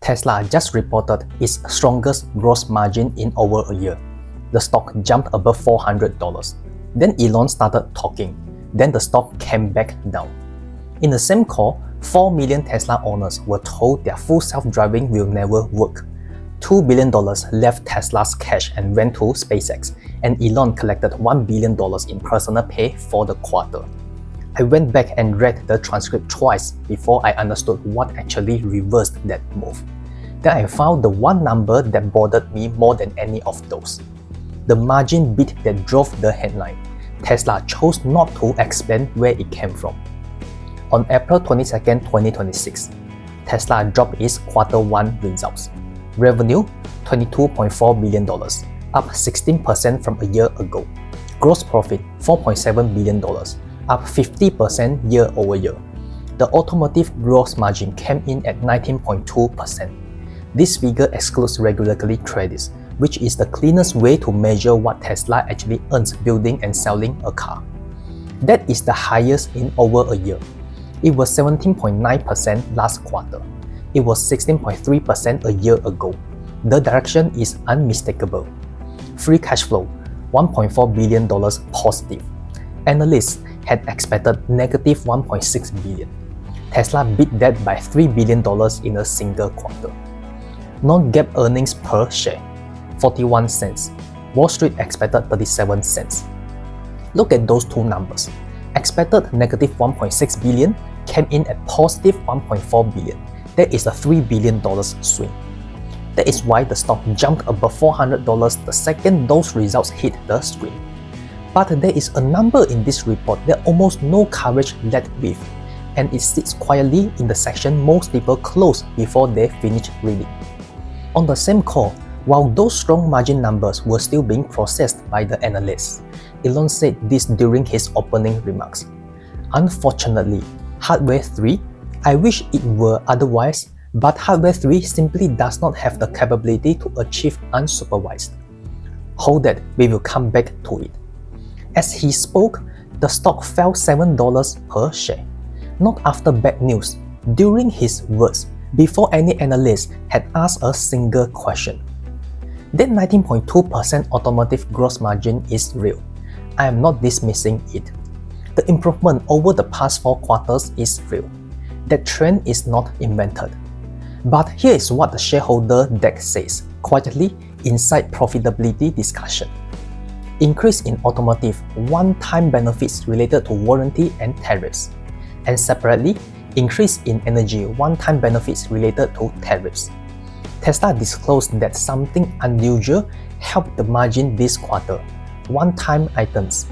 Tesla just reported its strongest gross margin in over a year. The stock jumped above $400. Then Elon started talking. Then the stock came back down. In the same call, 4 million Tesla owners were told their full self-driving will never work. $2 billion left Tesla's cash and went to SpaceX, and Elon collected $1 billion in personal pay for the quarter. I went back and read the transcript twice before I understood what actually reversed that move. Then I found the one number that bothered me more than any of those. The margin beat that drove the headline. Tesla chose not to explain where it came from. On April 22, 2026, Tesla dropped its Q1 results. Revenue $22.4 billion, up 16% from a year ago. Gross profit $4.7 billion, up 50% year over year. The automotive gross margin came in at 19.2%. This figure excludes regulatory credits, which is the cleanest way to measure what Tesla actually earns building and selling a car. That is the highest in over a year. It was 17.9% last quarter. It was 16.3% a year ago. The direction is unmistakable. Free cash flow $1.4 billion positive. Analysts had expected negative $1.6 billion. Tesla beat that by $3 billion in a single quarter. Non-GAAP earnings per share 41 cents. Wall Street expected 37 cents. Look at those two numbers. Expected negative $1.6 billion came in at positive $1.4 billion. That is a $3 billion swing. That is why the stock jumped above $400 the second those results hit the screen. But there is a number in this report that almost no coverage led with, and it sits quietly in the section most people close before they finish reading. On the same call, while those strong margin numbers were still being processed by the analysts, Elon said this during his opening remarks. Unfortunately, Hardware 3, I wish it were otherwise, but Hardware 3 simply does not have the capability to achieve unsupervised. Hold that, we will come back to it. As he spoke, the stock fell $7 per share. Not after bad news, during his words, before any analyst had asked a single question. That 19.2% automotive gross margin is real. I am not dismissing it. The improvement over the past 4 quarters is real. That trend is not invented. But here is what the shareholder deck says, quietly inside profitability discussion. Increase in automotive one-time benefits related to warranty and tariffs. And separately, increase in energy one-time benefits related to tariffs. Tesla disclosed that something unusual helped the margin this quarter. One-time items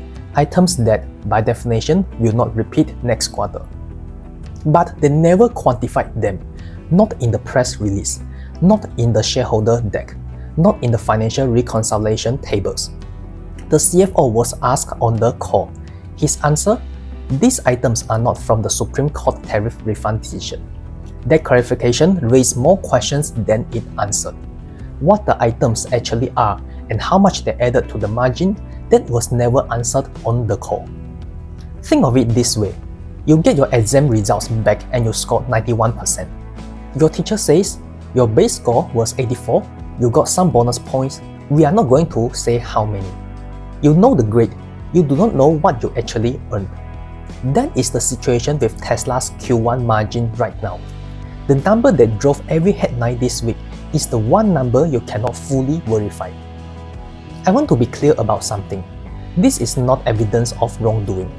that by definition will not repeat next quarter. But they never quantified them, not in the press release, not in the shareholder deck, not in the financial reconciliation tables. The CFO was asked on the call. His answer? These items are not from the Supreme Court tariff refund decision. That clarification raised more questions than it answered. What the items actually are and how much they added to the margin, that was never answered on the call. Think of it this way. You get your exam results back and you scored 91%. Your teacher says your base score was 84, you got some bonus points, we are not going to say how many. You know the grade, you do not know what you actually earned. That is the situation with Tesla's Q1 margin right now. The number that drove every headline this week is the one number you cannot fully verify. I want to be clear about something. This is not evidence of wrongdoing.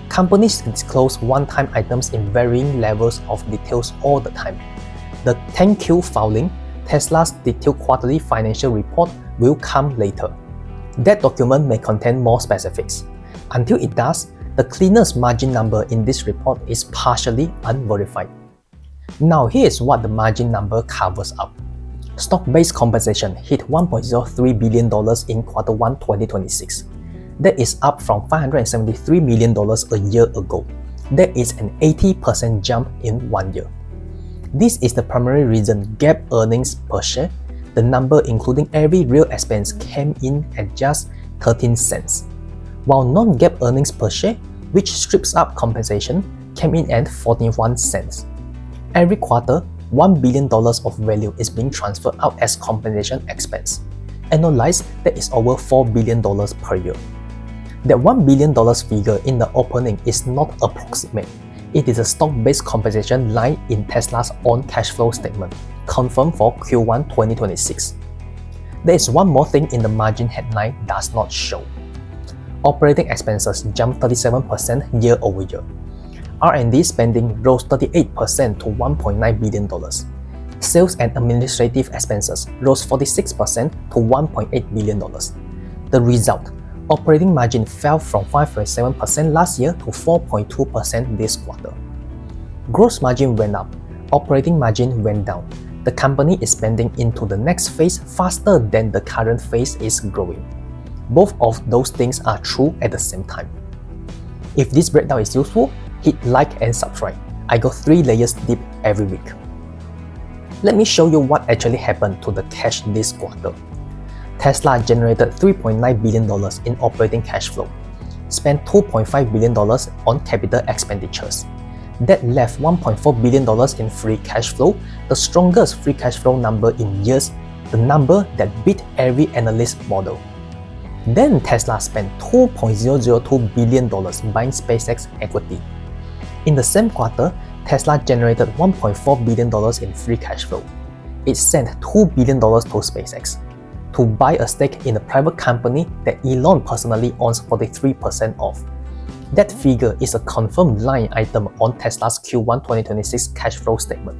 Companies disclose one-time items in varying levels of details all the time. The 10Q filing, Tesla's detailed quarterly financial report, will come later. That document may contain more specifics. Until it does, the cleanest margin number in this report is partially unverified. Now here is what the margin number covers up. Stock-based compensation hit $1.03 billion in Q1 2026. That is up from $573 million a year ago. That is an 80% jump in 1 year. This is the primary reason GAAP earnings per share, the number including every real expense, came in at just 13 cents. While non-GAAP earnings per share, which strips up compensation, came in at 41 cents. Every quarter, $1 billion of value is being transferred out as compensation expense. Annualized, that is over $4 billion per year. That $1 billion figure in the opening is not approximate. It is a stock-based compensation line in Tesla's own cash flow statement, confirmed for Q1 2026. There is one more thing in the margin headline does not show. Operating expenses jumped 37% year over year. R&D spending rose 38% to $1.9 billion. Sales and administrative expenses rose 46% to $1.8 billion. The result, operating margin fell from 5.7% last year to 4.2% this quarter. Gross margin went up, operating margin went down. The company is spending into the next phase faster than the current phase is growing. Both of those things are true at the same time. If this breakdown is useful, hit like and subscribe. I go 3 layers deep every week. Let me show you what actually happened to the cash this quarter. Tesla generated $3.9 billion in operating cash flow, spent $2.5 billion on capital expenditures. That left $1.4 billion in free cash flow, the strongest free cash flow number in years, the number that beat every analyst model. Then Tesla spent $2.002 billion buying SpaceX equity. In the same quarter, Tesla generated $1.4 billion in free cash flow. It sent $2 billion to SpaceX to buy a stake in a private company that Elon personally owns 43% of. That figure is a confirmed line item on Tesla's Q1 2026 cash flow statement.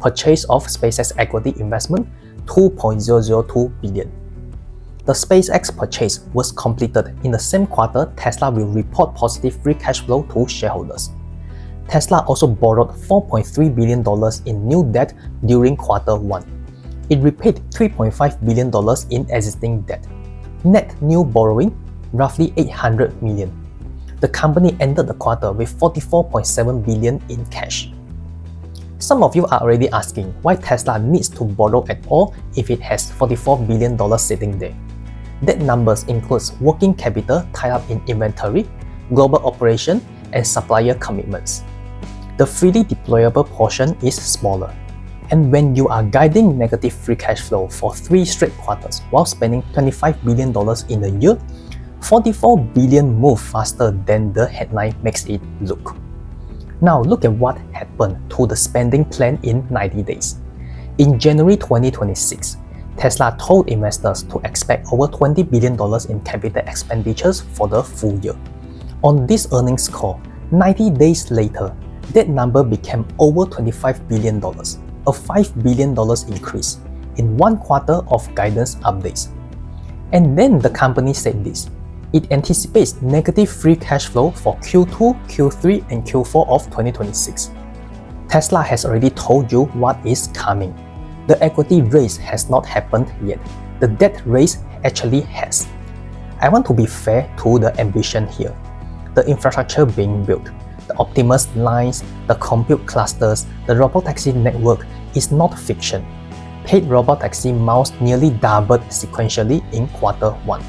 Purchase of SpaceX equity investment, $2.002 billion. The SpaceX purchase was completed in the same quarter Tesla will report positive free cash flow to shareholders. Tesla also borrowed $4.3 billion in new debt during quarter 1. It repaid $3.5 billion in existing debt. Net new borrowing, roughly $800 million. The company ended the quarter with $44.7 billion in cash. Some of you are already asking why Tesla needs to borrow at all if it has $44 billion sitting there. That numbers includes working capital tied up in inventory, global operation, and supplier commitments. The freely deployable portion is smaller. And when you are guiding negative free cash flow for 3 straight quarters while spending $25 billion in a year, $44 billion move faster than the headline makes it look. Now look at what happened to the spending plan in 90 days. In January 2026, Tesla told investors to expect over $20 billion in capital expenditures for the full year. On this earnings call, 90 days later, that number became over $25 billion, a $5 billion increase in 1 quarter of guidance updates. And then the company said this. It anticipates negative free cash flow for Q2, Q3, and Q4 of 2026. Tesla has already told you what is coming. The equity raise has not happened yet. The debt raise actually has. I want to be fair to the ambition here. The infrastructure being built, the Optimus lines, the compute clusters, the robotaxi network is not fiction. Paid robotaxi miles nearly doubled sequentially in quarter 1.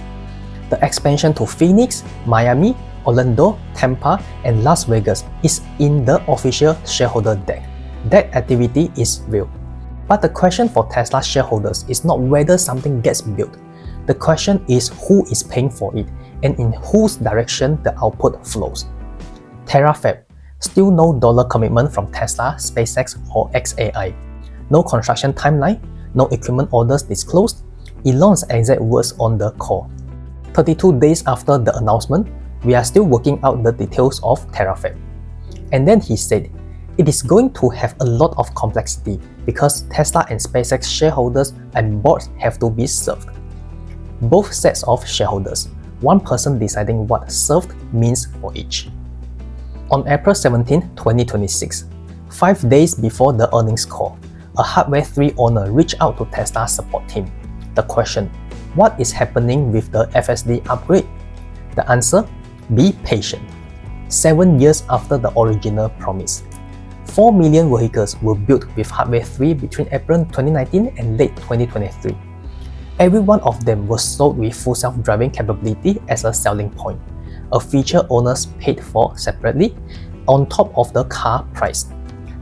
The expansion to Phoenix, Miami, Orlando, Tampa, and Las Vegas is in the official shareholder deck. That activity is real. But the question for Tesla shareholders is not whether something gets built. The question is who is paying for it and in whose direction the output flows. Terafab, still no dollar commitment from Tesla, SpaceX, or xAI. No construction timeline, no equipment orders disclosed. Elon's exact words on the call. 32 days after the announcement, we are still working out the details of Terafab. And then he said, it is going to have a lot of complexity because Tesla and SpaceX shareholders and boards have to be served. Both sets of shareholders, one person deciding what served means for each. On April 17, 2026, 5 days before the earnings call, a Hardware 3 owner reached out to Tesla's support team. The question, what is happening with the FSD upgrade? The answer, be patient. 7 years after the original promise. 4 million vehicles were built with Hardware 3 between April 2019 and late 2023. Every one of them was sold with full self-driving capability as a selling point, a feature owners paid for separately on top of the car price.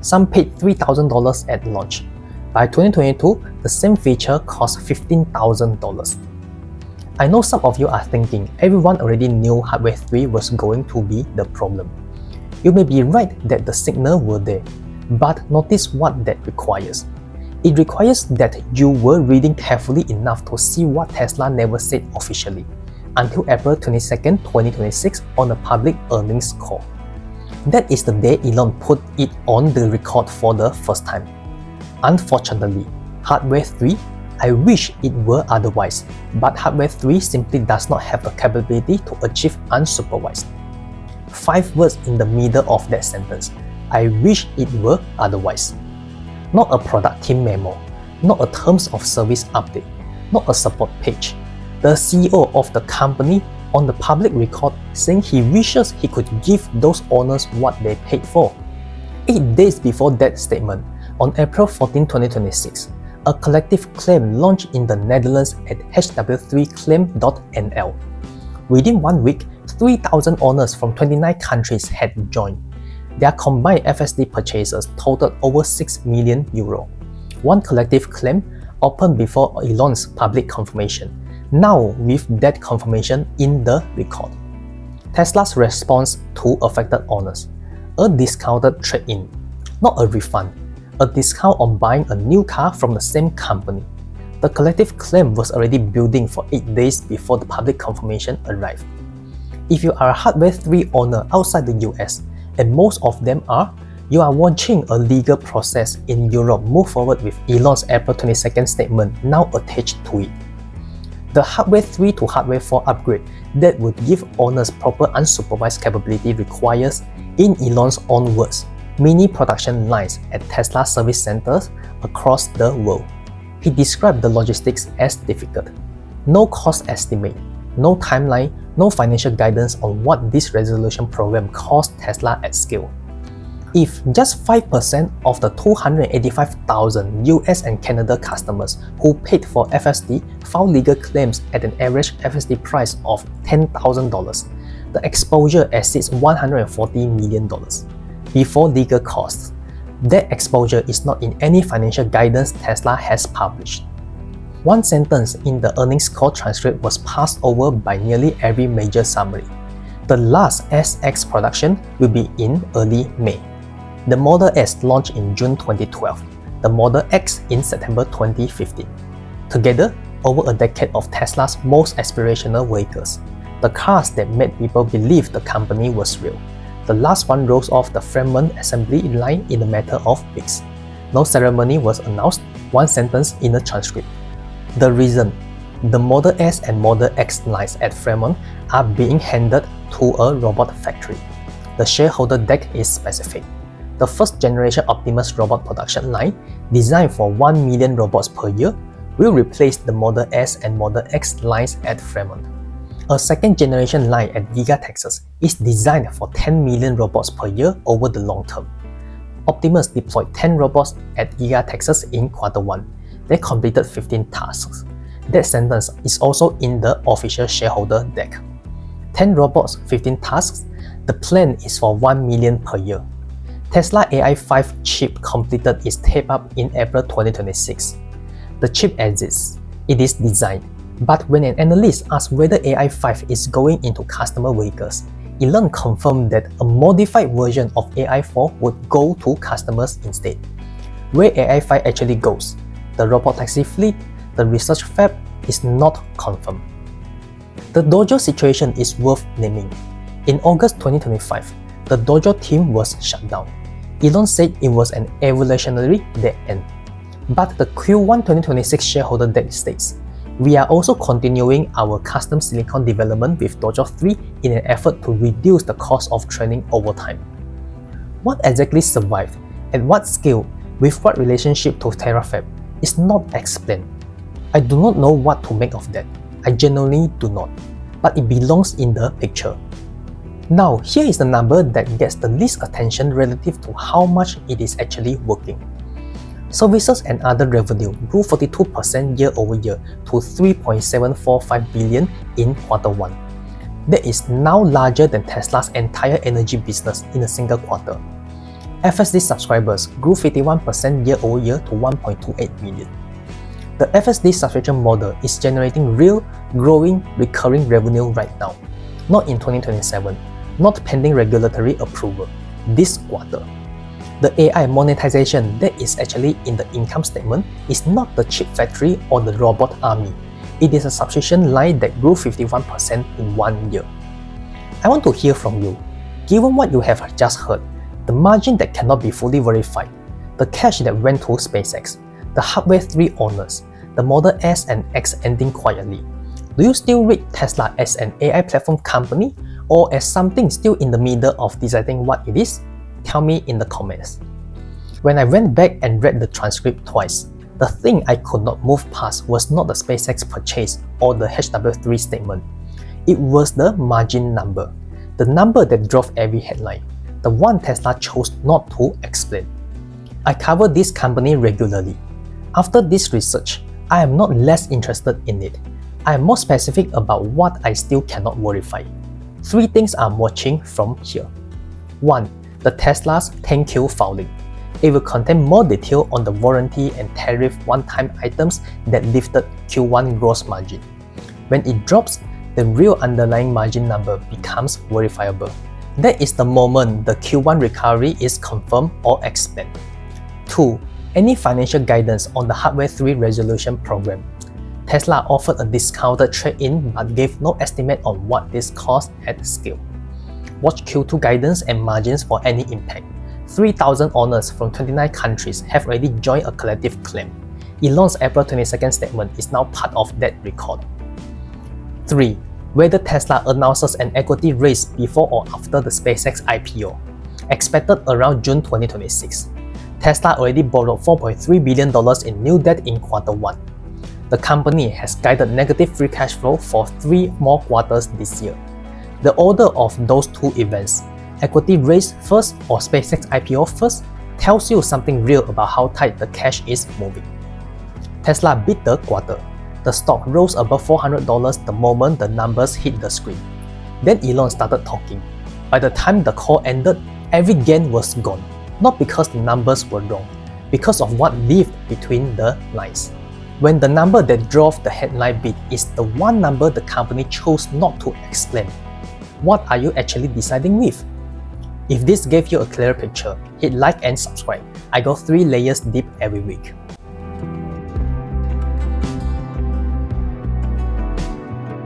Some paid $3,000 at launch. By 2022, the same feature cost $15,000. I know some of you are thinking everyone already knew Hardware 3 was going to be the problem. You may be right that the signal were there, but notice what that requires. It requires that you were reading carefully enough to see what Tesla never said officially, until April 22, 2026 on a public earnings call. That is the day Elon put it on the record for the first time. Unfortunately, Hardware 3, I wish it were otherwise, but Hardware 3 simply does not have the capability to achieve unsupervised. 5 words in the middle of that sentence. I wish it were otherwise. Not a product team memo, not a terms of service update, not a support page. The CEO of the company on the public record saying he wishes he could give those owners what they paid for. 8 days before that statement, on April 14, 2026, a collective claim launched in the Netherlands at hw3claim.nl. Within 1 week, 3,000 owners from 29 countries had joined. Their combined FSD purchases totaled over €6 million. One collective claim opened before Elon's public confirmation, now with that confirmation in the record. Tesla's response to affected owners: a discounted trade-in, not a refund, a discount on buying a new car from the same company. The collective claim was already building for 8 days before the public confirmation arrived. If you are a Hardware 3 owner outside the US, and most of them are, you are watching a legal process in Europe move forward with Elon's April 22nd statement now attached to it. The Hardware 3 to Hardware 4 upgrade that would give owners proper unsupervised capability requires, in Elon's own words, mini production lines at Tesla service centers across the world. He described the logistics as difficult. No cost estimate, no timeline, no financial guidance on what this resolution program cost Tesla at scale. If just 5% of the 285,000 US and Canada customers who paid for FSD filed legal claims at an average FSD price of $10,000, the exposure exceeds $140 million. Before legal costs, that exposure is not in any financial guidance Tesla has published. One sentence in the earnings call transcript was passed over by nearly every major summary. The last SX production will be in early May. The Model S launched in June 2012, the Model X in September 2015. Together, over a decade of Tesla's most aspirational vehicles, the cars that made people believe the company was real. The last one rolls off the Fremont assembly line in a matter of weeks. No ceremony was announced, one sentence in the transcript. The reason: the Model S and Model X lines at Fremont are being handed to a robot factory. The shareholder deck is specific. The first generation Optimus robot production line, designed for 1 million robots per year, will replace the Model S and Model X lines at Fremont. A second generation line at Giga Texas is designed for 10 million robots per year over the long term. Optimus deployed 10 robots at Giga Texas in Q1. They completed 15 tasks. That sentence is also in the official shareholder deck. 10 robots, 15 tasks. The plan is for 1 million per year. Tesla AI 5 chip completed its tape-up in April 2026. The chip exists. It is designed. But when an analyst asked whether AI 5 is going into customer vehicles, Elon confirmed that a modified version of AI 4 would go to customers instead. Where AI 5 actually goes, the robotaxi fleet, the research fab, is not confirmed. The Dojo situation is worth naming. In August 2025, the Dojo team was shut down. Elon said it was an evolutionary dead end. But the Q1 2026 shareholder deck states, "We are also continuing our custom silicon development with Dojo 3 in an effort to reduce the cost of training over time." What exactly survived, at what scale, with what relationship to Terafab, is not explained. I do not know what to make of that. I genuinely do not. But it belongs in the picture. Now, here is the number that gets the least attention relative to how much it is actually working. Services and other revenue grew 42% year over year to $3.745 billion in Q1. That is now larger than Tesla's entire energy business in a single quarter. FSD subscribers grew 51% year-over-year to 1.28 million. The FSD subscription model is generating real, growing, recurring revenue right now, not in 2027, not pending regulatory approval, this quarter. The AI monetization that is actually in the income statement is not the chip factory or the robot army. It is a subscription line that grew 51% in 1 year. I want to hear from you. Given what you have just heard, the margin that cannot be fully verified, the cash that went to SpaceX, the Hardware 3 owners, the Model S and X ending quietly, do you still read Tesla as an AI platform company or as something still in the middle of deciding what it is? Tell me in the comments. When I went back and read the transcript twice, the thing I could not move past was not the SpaceX purchase or the HW3 statement. It was the margin number, the number that drove every headline, the one Tesla chose not to explain. I cover this company regularly. After this research, I am not less interested in it. I am more specific about what I still cannot verify. 3 things I'm watching from here. 1. The Tesla's 10Q filing. It will contain more detail on the warranty and tariff one-time items that lifted Q1 gross margin. When it drops, the real underlying margin number becomes verifiable. That is the moment the Q1 recovery is confirmed or explained. 2. Any financial guidance on the Hardware 3 resolution program. Tesla offered a discounted trade-in but gave no estimate on what this cost at scale. Watch Q2 guidance and margins for any impact. 3,000 owners from 29 countries have already joined a collective claim. Elon's April 22nd statement is now part of that record. 3. Whether Tesla announces an equity raise before or after the SpaceX IPO. Expected around June 2026. Tesla already borrowed $4.3 billion in new debt in Q1. The company has guided negative free cash flow for 3 more quarters this year. The order of those 2 events, equity raise first or SpaceX IPO first, tells you something real about how tight the cash is moving. Tesla beat the quarter. The stock rose above $400 the moment the numbers hit the screen. Then Elon started talking. By the time the call ended, every gain was gone. Not because the numbers were wrong, because of what lived between the lines. When the number that drove the headline beat is the one number the company chose not to explain, what are you actually deciding with? If this gave you a clearer picture, hit like and subscribe. I go 3 layers deep every week.